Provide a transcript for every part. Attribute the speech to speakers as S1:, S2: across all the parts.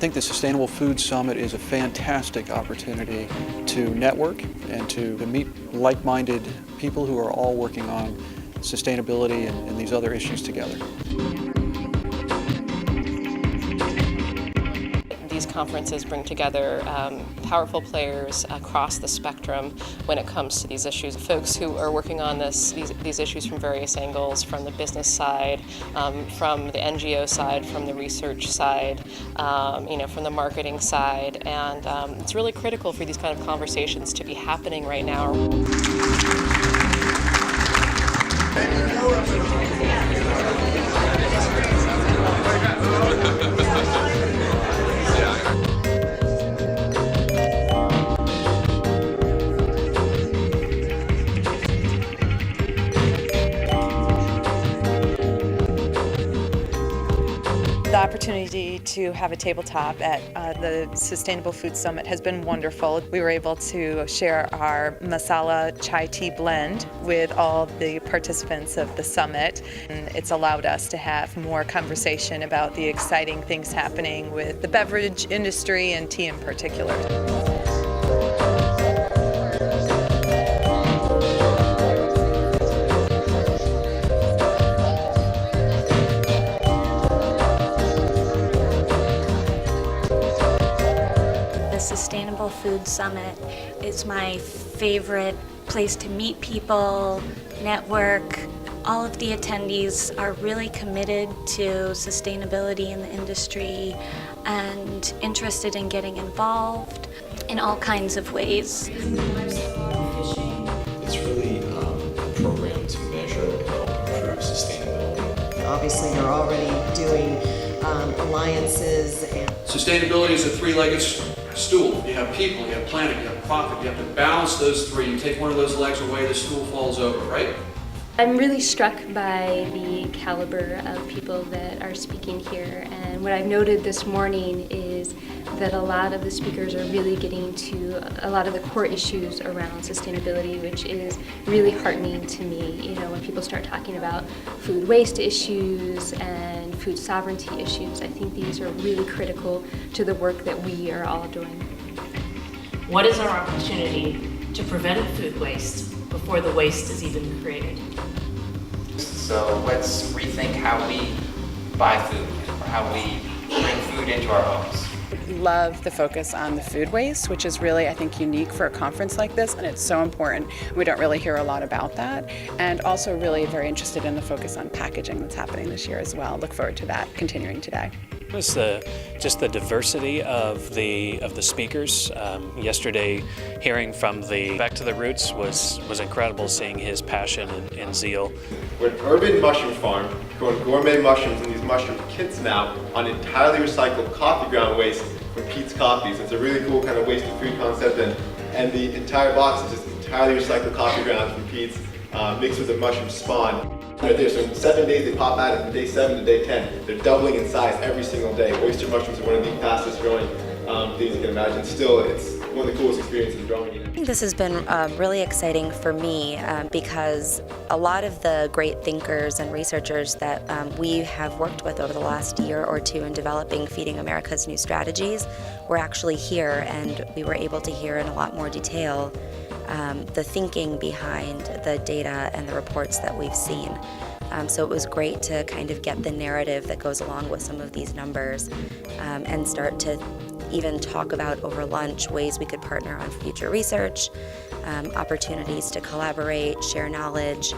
S1: think the Sustainable Food Summit is a fantastic opportunity to network and to meet like-minded people who are all working on sustainability and these other issues together.
S2: These conferences bring together powerful players across the spectrum when it comes to these issues. Folks who are working on these issues from various angles, from the business side, from the NGO side, from the research side, from the marketing side, and it's really critical for these kind of conversations to be happening right now.
S3: The opportunity to have a tabletop at the Sustainable Food Summit has been wonderful. We were able to share our masala chai tea blend with all the participants of the summit. And it's allowed us to have more conversation about the exciting things happening with the beverage industry and tea in particular.
S4: The Sustainable Food Summit is my favorite place to meet people, network. All of the attendees are really committed to sustainability in the industry and interested in getting involved in all kinds of ways.
S5: It's really a program to measure and help improve sustainability.
S6: Obviously, you're already doing alliances.
S1: Sustainability is a three-legged stool. You have people, you have planet, you have profit. You have to balance those three. You take one of those legs away, the stool falls over, right?
S7: I'm really struck by the caliber of people that are speaking here, and what I've noted this morning is that a lot of the speakers are really getting to a lot of the core issues around sustainability, which is really heartening to me. You know, when people start talking about food waste issues and food sovereignty issues, I think these are really critical to the work that we are all doing.
S8: What is our opportunity to prevent food waste before the waste is even created?
S9: So let's rethink how we buy food or how we bring food into our homes.
S10: Love the focus on the food waste, which is really, I think, unique for a conference like this, and it's so important. We don't really hear a lot about that. And also really very interested in the focus on packaging that's happening this year as well. Look forward to that continuing today.
S11: It was just the diversity of the speakers. Yesterday, hearing from the Back to the Roots was incredible, seeing his passion and zeal.
S12: We're an urban mushroom farm growing gourmet mushrooms in these mushroom kits now on entirely recycled coffee ground waste from Peet's Coffees. It's a really cool kind of waste-free concept, and the entire box is just entirely recycled coffee grounds from Peet's mixed with the mushroom spawn. Right there, so in 7 days they pop out, from day 7 to day 10. They're doubling in size every single day. Oyster mushrooms are one of the fastest growing things you can imagine. Still, it's one of the coolest experiences growing.
S13: I think this has been really exciting for me because a lot of the great thinkers and researchers that we have worked with over the last year or two in developing Feeding America's new strategies were actually here, and we were able to hear in a lot more detail the thinking behind the data and the reports that we've seen. So it was great to kind of get the narrative that goes along with some of these numbers and start to even talk about over lunch ways we could partner on future research, opportunities to collaborate, share knowledge.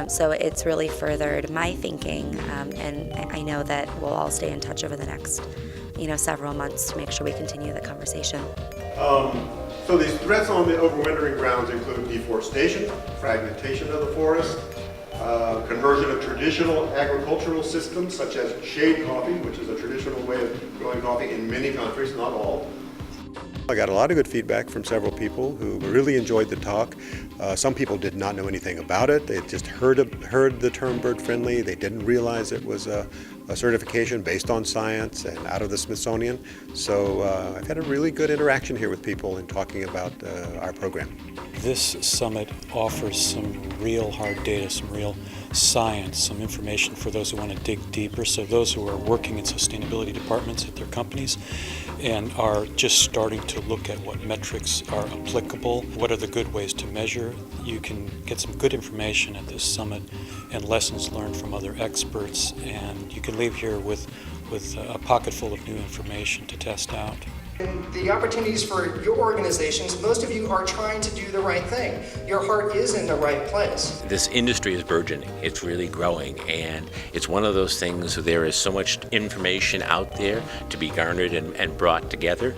S13: So it's really furthered my thinking, and I know that we'll all stay in touch over the next, several months to make sure we continue the conversation.
S14: So these threats on the overwintering grounds include deforestation, fragmentation of the forest, conversion of traditional agricultural systems such as shade coffee, which is a traditional way of growing coffee in many countries, not all.
S15: I got a lot of good feedback from several people who really enjoyed the talk. Some people did not know anything about it. They just heard the term bird friendly. They didn't realize it was a certification based on science and out of the Smithsonian. So I've had a really good interaction here with people in talking about our program.
S16: This summit offers some real hard data, some real science, some information for those who want to dig deeper. So those who are working in sustainability departments at their companies and are just starting to look at what metrics are applicable, what are the good ways to measure. You can get some good information at this summit and lessons learned from other experts, and you can leave here with a pocket full of new information to test out.
S17: And the opportunities for your organizations, most of you are trying to do the right thing. Your heart is in the right place.
S18: This industry is burgeoning. It's really growing, and it's one of those things where there is so much information out there to be garnered and brought together.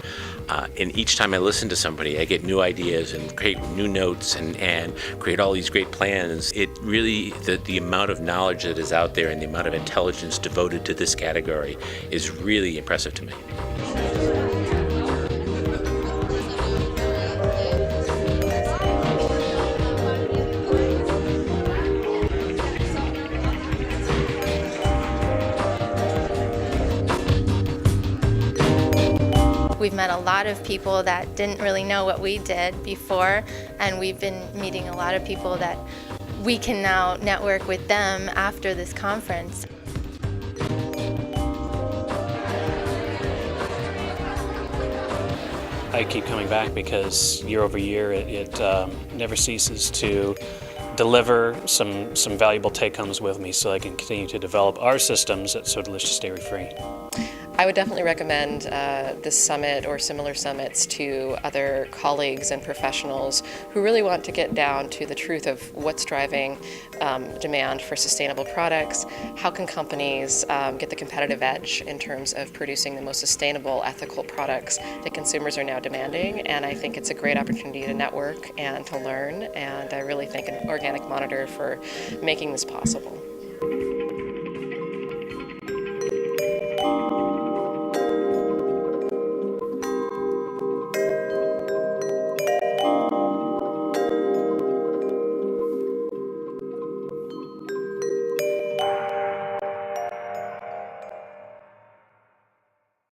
S18: And each time I listen to somebody, I get new ideas and create new notes and create all these great plans. It really, the amount of knowledge that is out there and the amount of intelligence devoted to this category is really impressive to me.
S19: We've met a lot of people that didn't really know what we did before, and we've been meeting a lot of people that we can now network with them after this conference.
S11: I keep coming back because year over year it never ceases to deliver some valuable take-homes with me so I can continue to develop our systems at So Delicious Dairy Free.
S2: I would definitely recommend this summit or similar summits to other colleagues and professionals who really want to get down to the truth of what's driving demand for sustainable products. How can companies get the competitive edge in terms of producing the most sustainable, ethical products that consumers are now demanding? And I think it's a great opportunity to network and to learn, and I really thank Organic Monitor for making this possible.